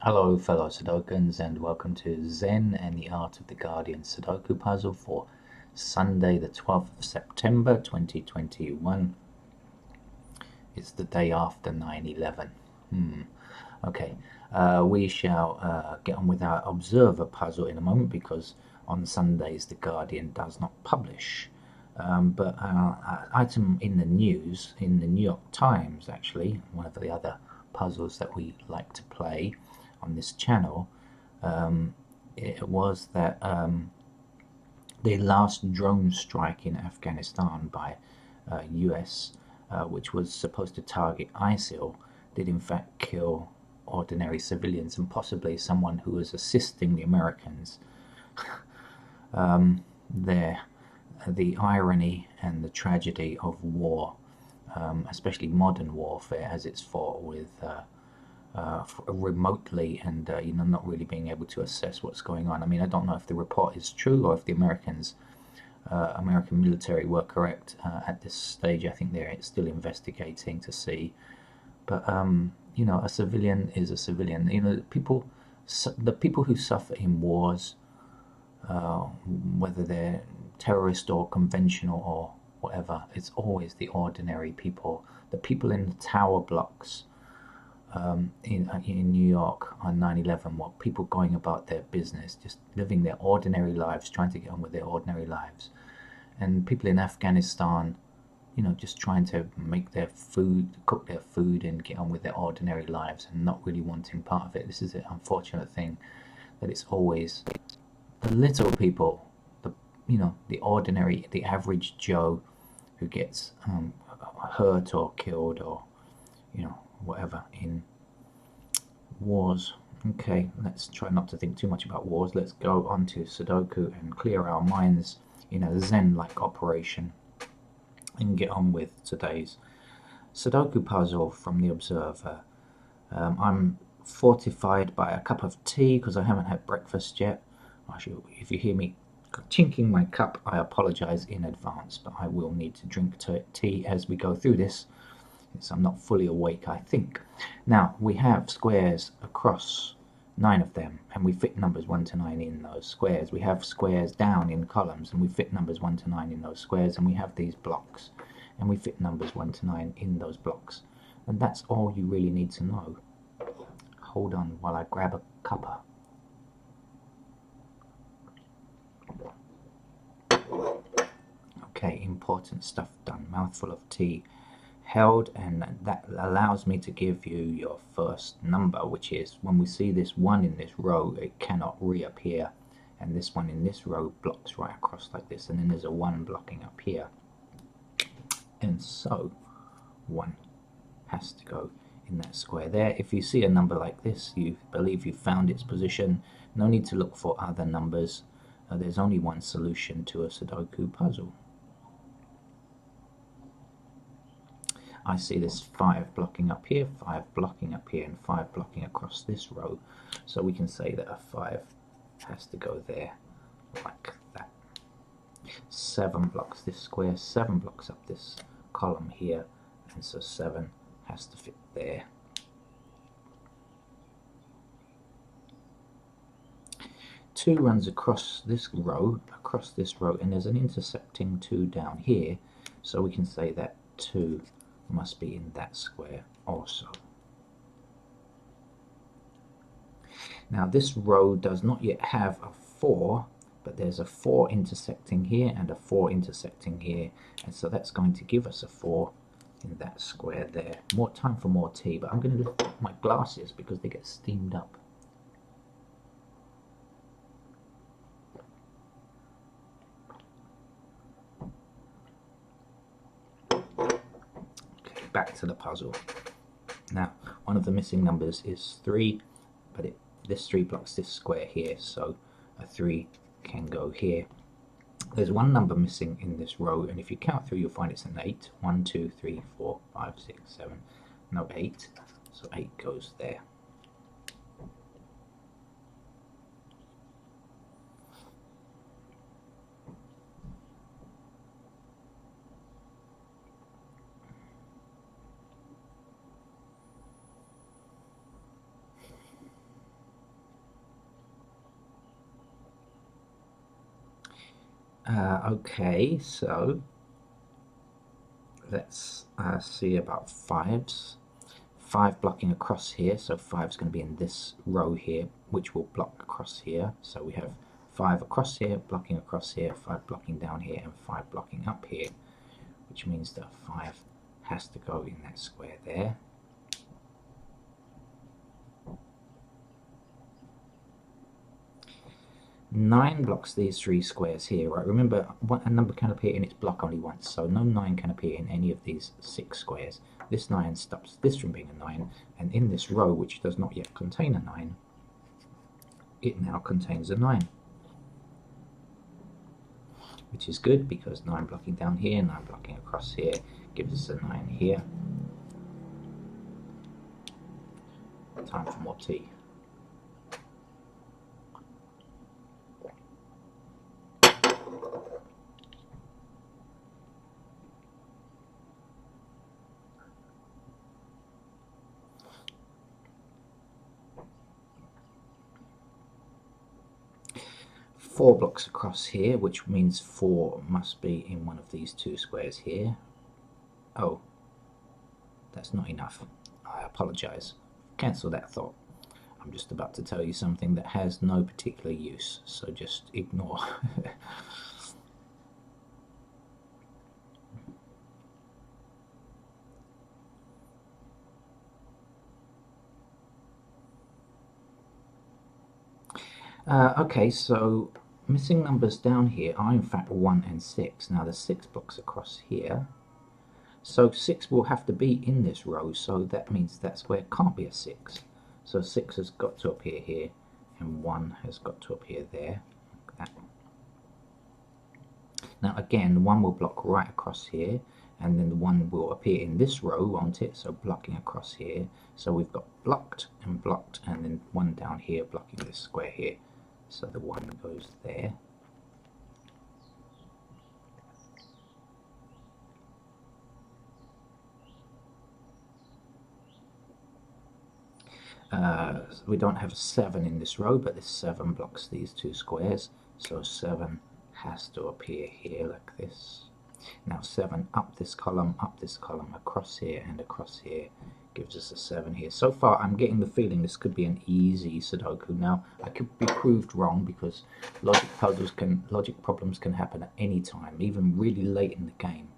Hello fellow Sudokans and welcome to Zen and the Art of the Guardian Sudoku puzzle for Sunday the 12th of September 2021. It's the day after 9/11. Okay, we shall get on with our Observer puzzle in a moment because on Sundays the Guardian does not publish. But our item in the news, in the New York Times actually, one of the other puzzles that we like to play on this channel, it was that the last drone strike in Afghanistan by US, which was supposed to target ISIL, did in fact kill ordinary civilians and possibly someone who was assisting the Americans. There, the irony and the tragedy of war, especially modern warfare as it's fought with remotely and not really being able to assess what's going on. I mean, I don't know if the report is true or if the American military were correct at this stage. I think they're still investigating to see. But a civilian is a civilian. The people who suffer in wars, whether they're terrorist or conventional or whatever, it's always the ordinary people, the people in the tower blocks in New York on 9/11, were people going about their business, just living their ordinary lives, trying to get on with their ordinary lives. And people in Afghanistan, just trying to make their food, cook their food and get on with their ordinary lives and not really wanting part of it. This is the unfortunate thing, that it's always the little people, the ordinary, the average Joe who gets hurt or killed or, whatever in wars. Okay, let's try not to think too much about wars. Let's go on to Sudoku and clear our minds in a Zen-like operation and get on with today's Sudoku puzzle from the Observer. I'm fortified by a cup of tea because I haven't had breakfast yet. Actually, if you hear me chinking my cup, I apologize in advance, but I will need to drink tea as we go through this. So I'm not fully awake, I think. Now, we have squares across 9 of them, and we fit numbers 1 to 9 in those squares. We have squares down in columns, and we fit numbers 1 to 9 in those squares, and we have these blocks, and we fit numbers 1 to 9 in those blocks. And that's all you really need to know. Hold on while I grab a cuppa. Okay, important stuff done. Mouthful of tea held, and that allows me to give you your first number, which is, when we see this 1 in this row, it cannot reappear, and this one in this row blocks right across like this, and then there's a 1 blocking up here, and so 1 has to go in that square there. If you see a number like this, you believe you found its position. No need to look for other numbers. There's only one solution to a Sudoku puzzle. I see this 5 blocking up here, 5 blocking up here, and 5 blocking across this row. So we can say that a 5 has to go there, like that. 7 blocks this square, 7 blocks up this column here, and so 7 has to fit there. 2 runs across this row, and there's an intersecting 2 down here, so we can say that 2 must be in that square also. Now this row does not yet have a 4, but there's a 4 intersecting here and a 4 intersecting here, and so that's going to give us a 4 in that square there. More time for more tea, but I'm going to lift up my glasses because they get steamed up. Back to the puzzle. Now, one of the missing numbers is 3, but this 3 blocks this square here, so a 3 can go here. There's 1 number missing in this row, and if you count through, you'll find it's an 8. 1, 2, 3, 4, 5, 6, 7. No, 8. So 8 goes there. Okay, so let's see about fives. 5 blocking across here, so 5 is going to be in this row here, which will block across here. So we have 5 across here, blocking across here, 5 blocking down here, and 5 blocking up here, which means that 5 has to go in that square there. Nine blocks these 3 squares here, right? Remember, a number can appear in its block only once, so no 9 can appear in any of these 6 squares. This 9 stops this from being a 9, and in this row, which does not yet contain a 9, it now contains a 9. Which is good, because 9 blocking down here, 9 blocking across here, gives us a 9 here. Time for more tea. Four blocks across here, which means 4 must be in one of these 2 squares here. Oh, that's not enough. I apologize. Cancel that thought. I'm just about to tell you something that has no particular use, so just ignore. Okay, so missing numbers down here are in fact 1 and 6. Now there's 6 blocks across here. So 6 will have to be in this row, so that means that square can't be a 6. So 6 has got to appear here, and 1 has got to appear there. Like that. Now again, 1 will block right across here, and then the 1 will appear in this row, won't it? So blocking across here. So we've got blocked, and then 1 down here blocking this square here. So the 1 goes there. We don't have a 7 in this row, but this 7 blocks these 2 squares, so 7 has to appear here like this. Now 7 up this column, across here and across here gives us a 7 here. So far I'm getting the feeling this could be an easy Sudoku. Now I could be proved wrong, because logic problems can happen at any time, even really late in the game.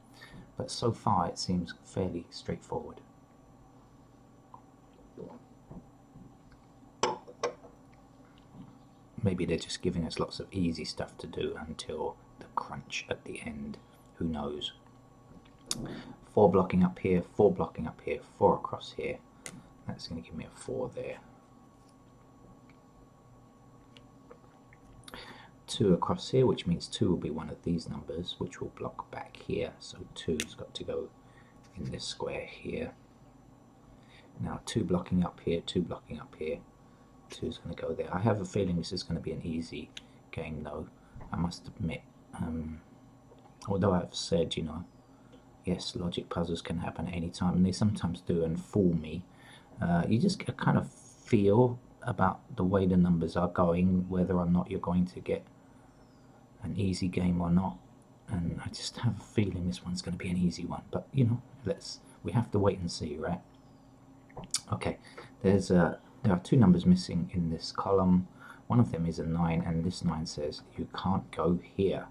But so far it seems fairly straightforward. Maybe they're just giving us lots of easy stuff to do until the crunch at the end. Who knows? 4 blocking up here, 4 blocking up here, 4 across here. That's going to give me a 4 there. 2 across here, which means 2 will be one of these numbers, which will block back here. So 2's got to go in this square here. Now 2 blocking up here, 2 blocking up here. 2 is going to go there. I have a feeling this is going to be an easy game, though, I must admit. Although I've said, you know, yes, logic puzzles can happen at any time, and they sometimes do and fool me. You just get a kind of feel about the way the numbers are going, whether or not you're going to get an easy game or not. And I just have a feeling this one's going to be an easy one. But, you know, we have to wait and see, right? Okay, there are 2 numbers missing in this column. One of them is a 9, and this 9 says you can't go here.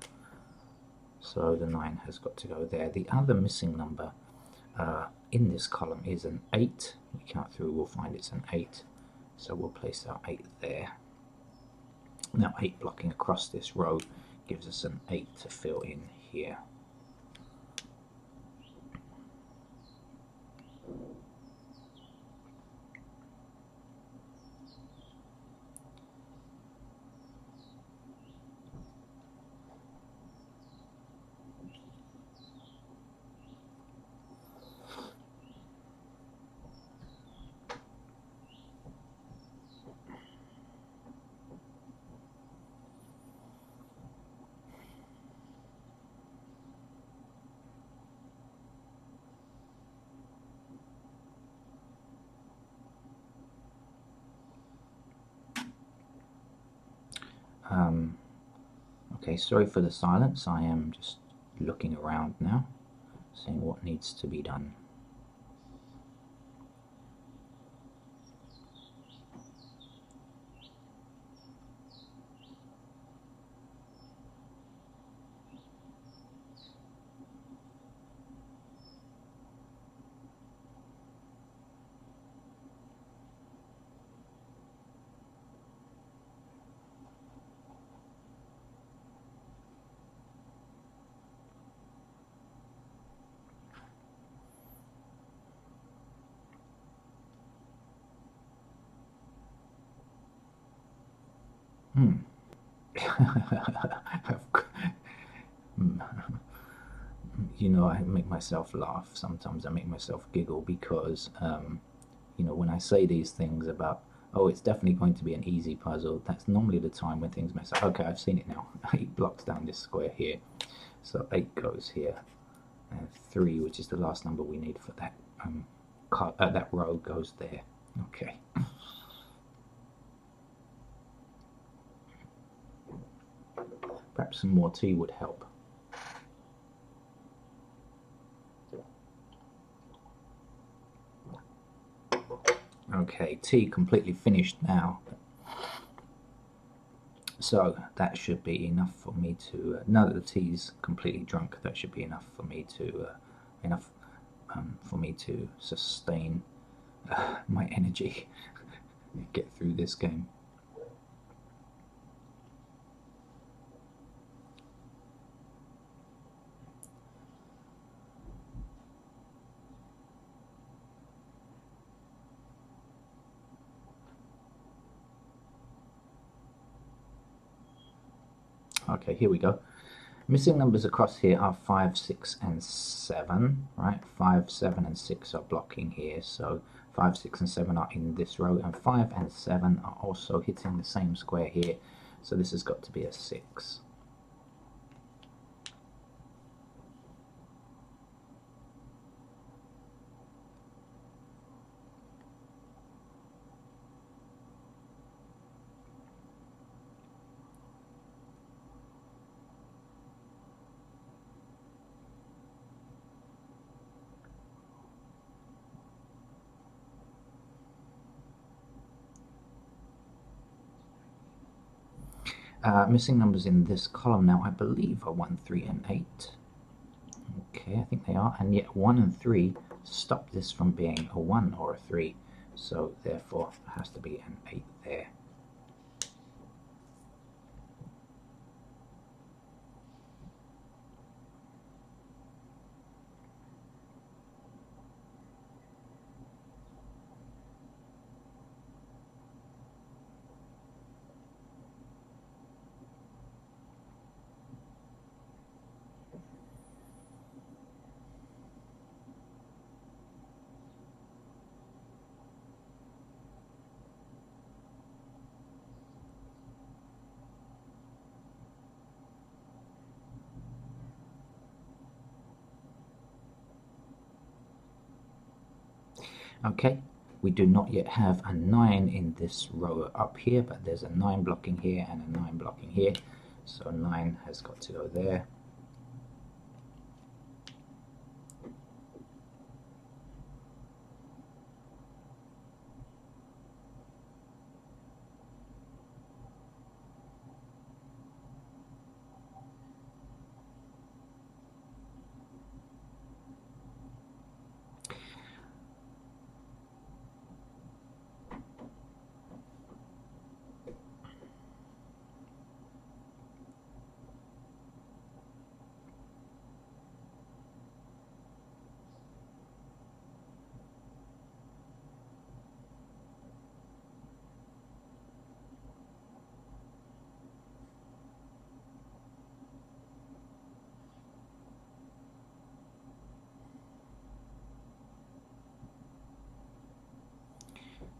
So the 9 has got to go there. The other missing number in this column is an 8. We count through, we'll find it's an 8. So we'll place our 8 there. Now 8 blocking across this row gives us an 8 to fill in here. Okay, sorry for the silence. I am just looking around now, seeing what needs to be done. You know, I make myself laugh. Sometimes I make myself giggle because, you know, when I say these things about, oh, it's definitely going to be an easy puzzle, that's normally the time when things mess up. Okay, I've seen it now. 8 blocks down this square here. So 8 goes here. And 3, which is the last number we need for that that row, goes there. Okay. Perhaps some more tea would help. Okay, tea completely finished now. So that should be enough for me to, now that the tea's completely drunk, that should be enough for me to, sustain my energy, get through this game. Okay, here we go. Missing numbers across here are 5, 6, and 7, right? 5, 7, and 6 are blocking here, so 5, 6, and 7 are in this row, and 5 and 7 are also hitting the same square here, so this has got to be a 6. Missing numbers in this column now, I believe, are 1, 3, and 8. Okay, I think they are, and yet 1 and 3 stop this from being a 1 or a 3, so therefore there has to be an 8 there. Okay, we do not yet have a 9 in this row up here, but there's a 9 blocking here and a 9 blocking here, so 9 has got to go there.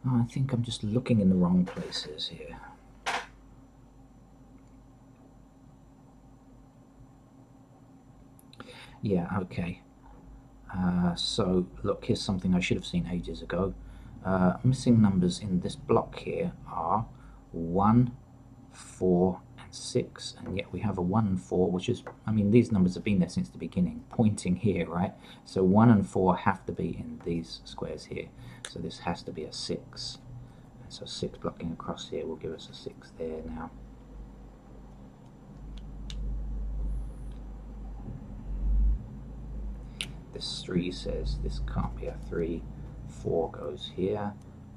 Oh, I think I'm just looking in the wrong places here. Yeah, okay. So, look, here's something I should have seen ages ago. Missing numbers in this block here are 1, 4, and 6, and yet we have a 1 and 4, which is, I mean, these numbers have been there since the beginning, pointing here, right? So 1 and 4 have to be in these squares here. So this has to be a 6. And so 6 blocking across here will give us a 6 there now. This 3 says this can't be a 3. 4 goes here.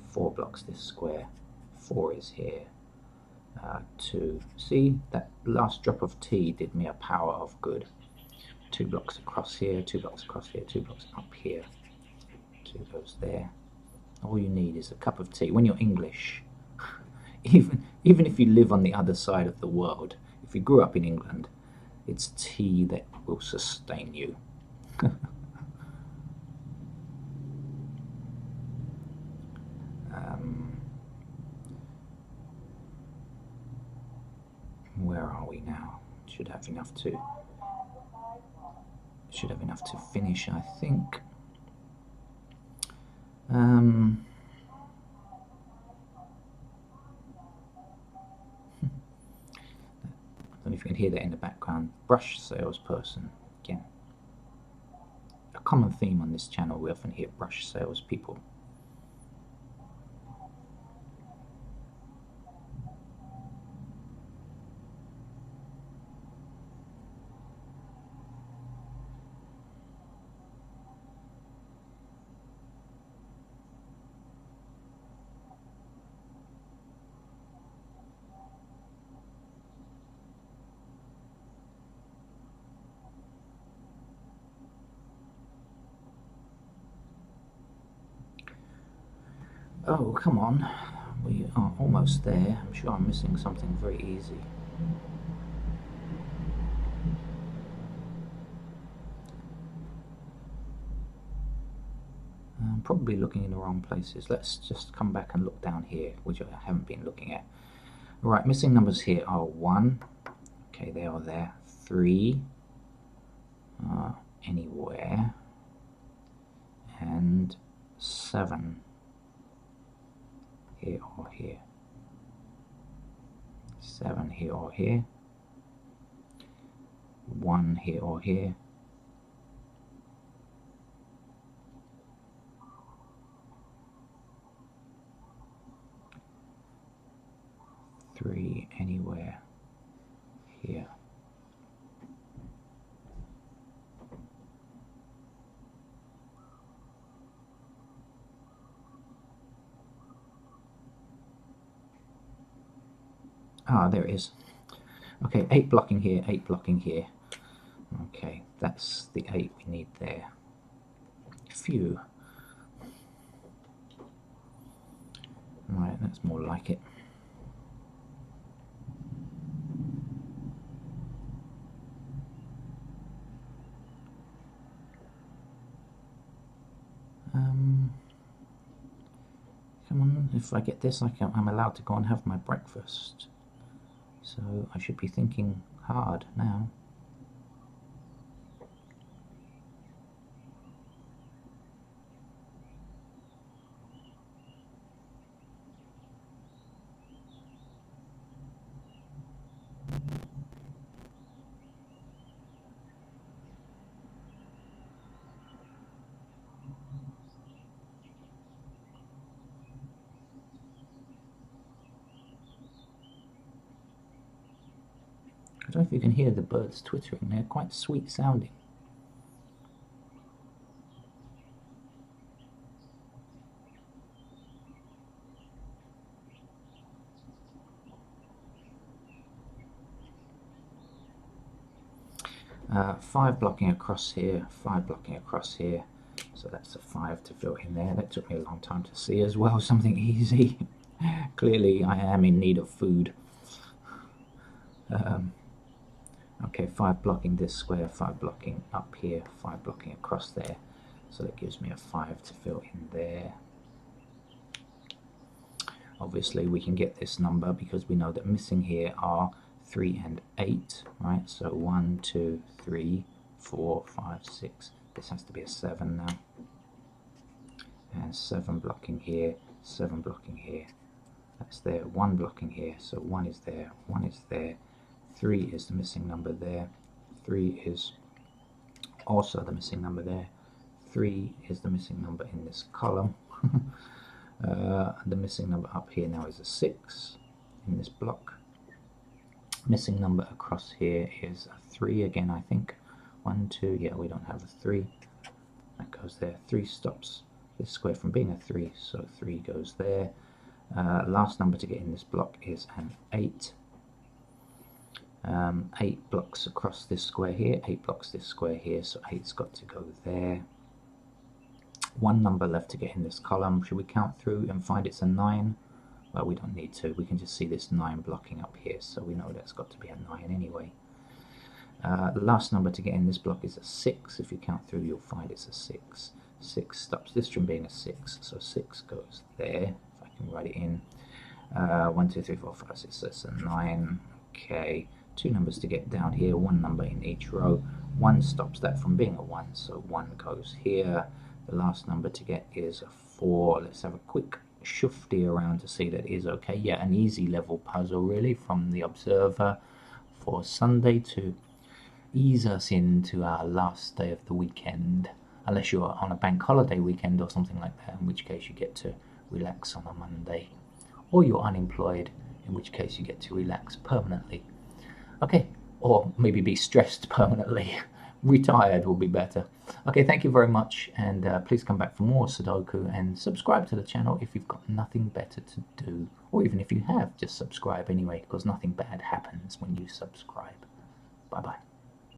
4 blocks this square. 4 is here. 2. See, that last drop of T did me a power of good. 2 blocks across here, 2 blocks across here, 2 blocks up here. 2 goes there. All you need is a cup of tea. When you're English, even if you live on the other side of the world, if you grew up in England, it's tea that will sustain you. Where are we now? Should have enough to finish, I think. I don't know if you can hear that in the background. Brush salesperson again. A common theme on this channel. We often hear brush salespeople. Oh, come on. We are almost there. I'm sure I'm missing something very easy. I'm probably looking in the wrong places. Let's just come back and look down here, which I haven't been looking at. Right, missing numbers here are 1. Okay, they are there. 3. Anywhere. And 7. Here or here. 7 here or here. 1 here or here. 3 anywhere here. Ah, there it is. Okay, 8 blocking here, 8 blocking here. Okay, that's the 8 we need there. Phew. Right, that's more like it. Come on, if I get this, I'm allowed to go and have my breakfast. So I should be thinking hard now. I don't know if you can hear the birds twittering. They're quite sweet sounding. 5 blocking across here, 5 blocking across here. So that's a 5 to fill in there. That took me a long time to see as well. Something easy. Clearly I am in need of food. Okay, 5 blocking this square, 5 blocking up here, 5 blocking across there. So that gives me a 5 to fill in there. Obviously we can get this number because we know that missing here are 3 and 8, right? So 1, 2, 3, 4, 5, 6. This has to be a 7 now. And 7 blocking here, 7 blocking here. That's there. 1 blocking here, so 1 is there, 1 is there, 3 is the missing number there. 3 is also the missing number there. 3 is the missing number in this column. The missing number up here now is a 6 in this block. Missing number across here is a 3 again, I think. 1, 2, yeah, we don't have a 3. That goes there. 3 stops this square from being a 3, so 3 goes there. Last number to get in this block is an 8. 8 blocks across this square here, 8 blocks this square here, so 8's got to go there. 1 number left to get in this column. Should we count through and find it's a 9? Well, we don't need to. We can just see this 9 blocking up here, so we know that's got to be a 9 anyway. The last number to get in this block is a 6. If you count through, you'll find it's a 6. 6 stops this from being a 6, so 6 goes there. If I can write it in. 1, 2, 3, 4, 5, 6, that's a 9. Okay. 2 numbers to get down here, 1 number in each row. 1 stops that from being a 1, so 1 goes here. The last number to get is a 4. Let's have a quick shufti around to see that is okay. Yeah, an easy level puzzle really from the Observer for Sunday to ease us into our last day of the weekend. Unless you're on a bank holiday weekend or something like that, in which case you get to relax on a Monday. Or you're unemployed, in which case you get to relax permanently. Okay, or maybe be stressed permanently. Retired will be better. Okay, thank you very much, and please come back for more Sudoku and subscribe to the channel if you've got nothing better to do. Or even if you have, just subscribe anyway, because nothing bad happens when you subscribe. Bye-bye.